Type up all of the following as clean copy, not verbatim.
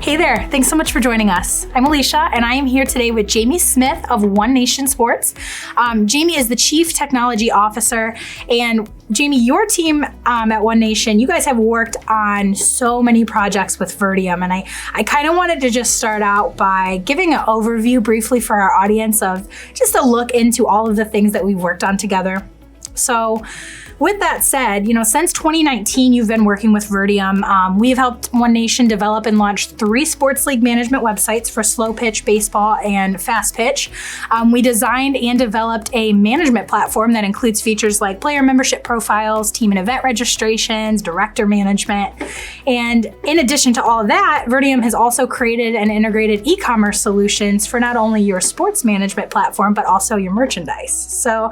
Hey there, thanks so much for joining us. I'm Alicia, and I am here today with Jamie Smith of One Nation Sports. Jamie is the Chief Technology Officer, and Jamie, your team at One Nation, you guys have worked on so many projects with Virteom, and I kind of wanted to just start out by giving an overview briefly for our audience of just a look into all of the things that we've worked on together. So with that said, since 2019, you've been working with Virteom. We've helped One Nation develop and launch 3 sports league management websites for slow pitch baseball and fast pitch. We designed and developed a management platform that includes features like player membership profiles, team and event registrations, director management. And in addition to all of that, Virteom has also created and integrated e-commerce solutions for not only your sports management platform, but also your merchandise. So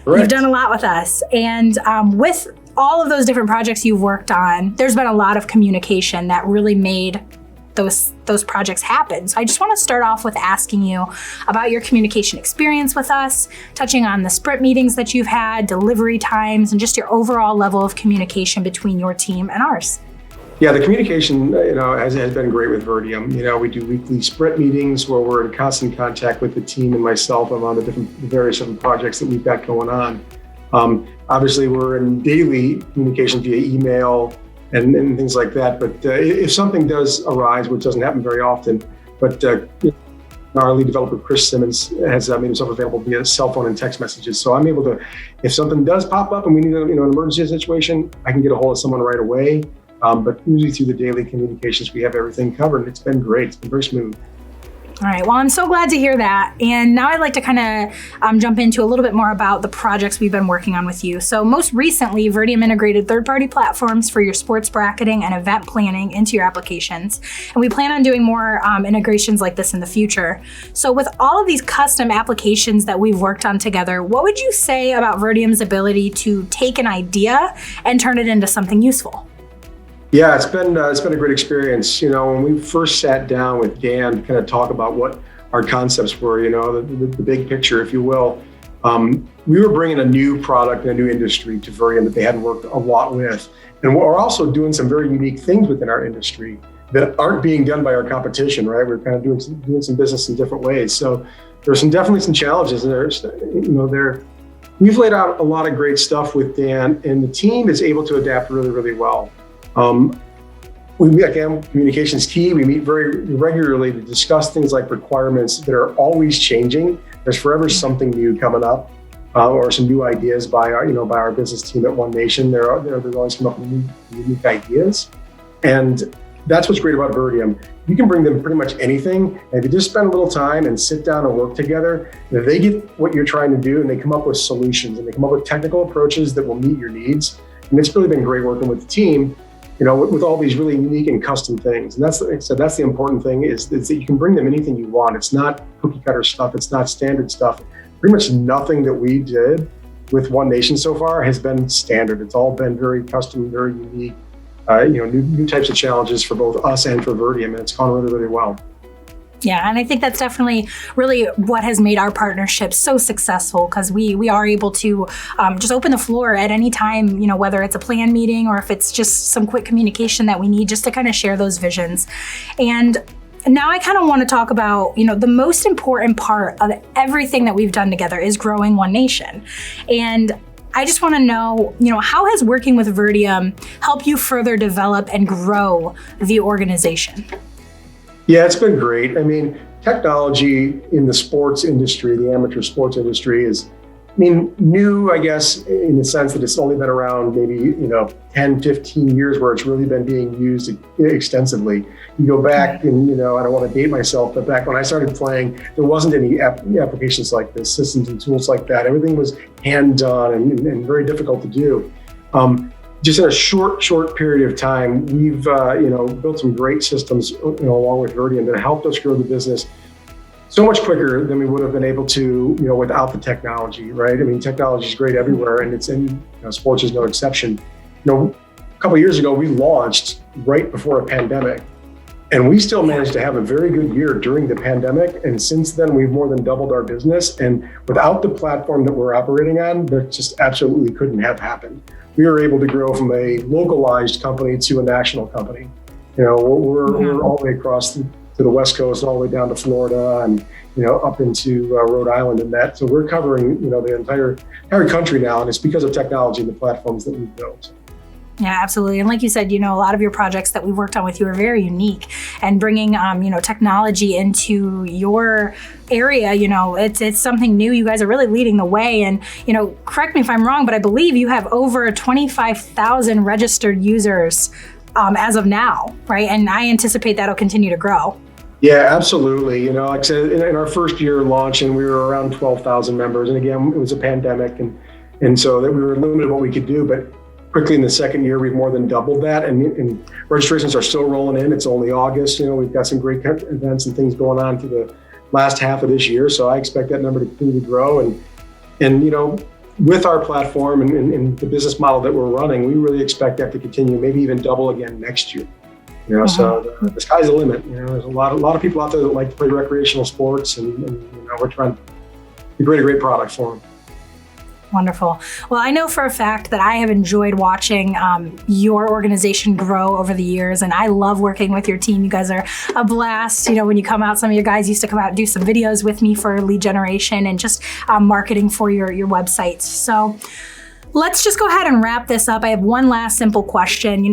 Correct. You've done a lot with us. And with all of those different projects you've worked on, there's been a lot of communication that really made those projects happen. So I just want to start off with asking you about your communication experience with us, touching on the sprint meetings that you've had, delivery times, and just your overall level of communication between your team and ours. Yeah, the communication, has been great with Virteom. We do weekly sprint meetings where we're in constant contact with the team and myself on the various different projects that we've got going on. Obviously, we're in daily communication via email and things like that. But if something does arise, which doesn't happen very often, but our lead developer, Chris Simmons, has made himself available via cell phone and text messages. So I'm able to, if something does pop up and we need an emergency situation, I can get a hold of someone right away. But usually through the daily communications, we have everything covered. It's been great. It's been very smooth. All right. Well, I'm so glad to hear that. And now I'd like to kind of jump into a little bit more about the projects we've been working on with you. So most recently, Virteom integrated third-party platforms for your sports bracketing and event planning into your applications. And we plan on doing more integrations like this in the future. So with all of these custom applications that we've worked on together, what would you say about Virteom's ability to take an idea and turn it into something useful? Yeah, it's been a great experience. When we first sat down with Dan to kind of talk about what our concepts were, the big picture, if you will, we were bringing a new product and a new industry to Virteom that they hadn't worked a lot with. And we're also doing some very unique things within our industry that aren't being done by our competition, right? We're kind of doing some business in different ways. So there's definitely some challenges there. We've laid out a lot of great stuff with Dan, and the team is able to adapt really, really well. Communication is key. We meet very regularly to discuss things like requirements that are always changing. There's forever something new coming up, or some new ideas by our business team at One Nation. They're always come up with new unique ideas, and that's what's great about Virteom. You can bring them pretty much anything, and if you just spend a little time and sit down and work together, they get what you're trying to do, and they come up with solutions, and they come up with technical approaches that will meet your needs. And it's really been great working with the team. With all these really unique and custom things. And that's the important thing is that you can bring them anything you want. It's not cookie cutter stuff. It's not standard stuff. Pretty much nothing that we did with One Nation so far has been standard. It's all been very custom, very unique, new types of challenges for both us and for Virteom, and it's gone really, really well. Yeah, and I think that's definitely really what has made our partnership so successful, because we are able to just open the floor at any time, whether it's a plan meeting or if it's just some quick communication that we need just to kind of share those visions. And now I kind of want to talk about, the most important part of everything that we've done together is growing One Nation. And I just want to know, how has working with Virteom helped you further develop and grow the organization? Yeah, it's been great. Technology in the sports industry, the amateur sports industry is, new, I guess, in the sense that it's only been around maybe, 10, 15 years where it's really been being used extensively. You go back and, I don't want to date myself, but back when I started playing, there wasn't any applications like this, systems and tools like that. Everything was hand-done and very difficult to do. Just in a short period of time, we've built some great systems along with Virteom that helped us grow the business so much quicker than we would have been able to without the technology, right? Technology is great everywhere, and sports is no exception. A couple of years ago, we launched right before a pandemic, and we still managed to have a very good year during the pandemic. And since then, we've more than doubled our business. And without the platform that we're operating on, that just absolutely couldn't have happened. We were able to grow from a localized company to a national company. We're all the way across to the West Coast, all the way down to Florida, and up into Rhode Island, and that. So we're covering the entire country now, and it's because of technology and the platforms that we've built. Yeah, absolutely. And like you said, a lot of your projects that we worked on with you are very unique, and bringing, technology into your area, it's something new. You guys are really leading the way. And, correct me if I'm wrong, but I believe you have over 25,000 registered users as of now, right? And I anticipate that'll continue to grow. Yeah, absolutely. Like I said, in our first year launching, we were around 12,000 members. And again, it was a pandemic, and so that we were limited what we could do, but quickly in the second year, we've more than doubled that, and registrations are still rolling in. It's only August. We've got some great events and things going on through the last half of this year. So I expect that number to continue to grow. And with our platform and the business model that we're running, we really expect that to continue, maybe even double again next year. So the sky's the limit. There's a lot of people out there that like to play recreational sports, and we're trying to create a great product for them. Wonderful. Well, I know for a fact that I have enjoyed watching your organization grow over the years, and I love working with your team. You guys are a blast. When you come out, some of your guys used to come out and do some videos with me for lead generation and just marketing for your websites. So let's just go ahead and wrap this up. I have one last simple question.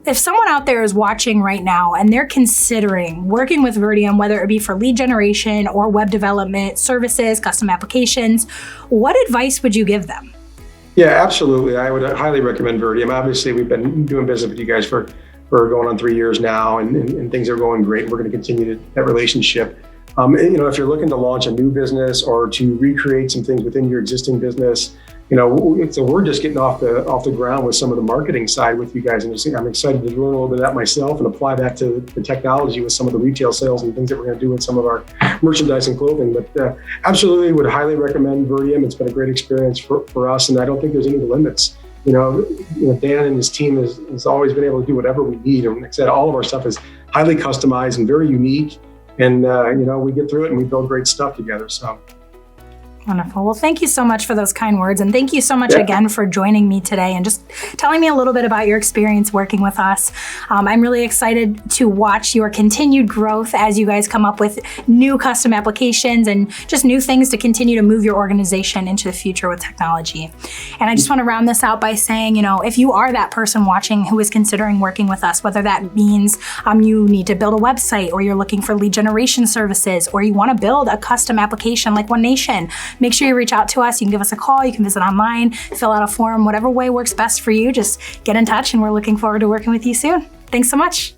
If someone out there is watching right now and they're considering working with Virteom, whether it be for lead generation or web development services, custom applications, what advice would you give them? Yeah, absolutely. I would highly recommend Virteom. Obviously, we've been doing business with you guys for going on 3 years now, and things are going great. We're going to continue that relationship. If you're looking to launch a new business or to recreate some things within your existing business, so we're just getting off the ground with some of the marketing side with you guys, and I'm excited to learn a little bit of that myself and apply that to the technology with some of the retail sales and things that we're going to do with some of our merchandise and clothing. But absolutely would highly recommend Virteom. It's been a great experience for us, and I don't think there's any limits. Dan and his team has always been able to do whatever we need, and like I said, all of our stuff is highly customized and very unique. And we get through it and we build great stuff together. So. Wonderful. Well, thank you so much for those kind words. And thank you so much again for joining me today and just telling me a little bit about your experience working with us. I'm really excited to watch your continued growth as you guys come up with new custom applications and just new things to continue to move your organization into the future with technology. And I just want to round this out by saying, if you are that person watching who is considering working with us, whether that means you need to build a website, or you're looking for lead generation services, or you want to build a custom application like One Nation, make sure you reach out to us. You can give us a call. You can visit online, fill out a form, whatever way works best for you. Just get in touch, and we're looking forward to working with you soon. Thanks so much.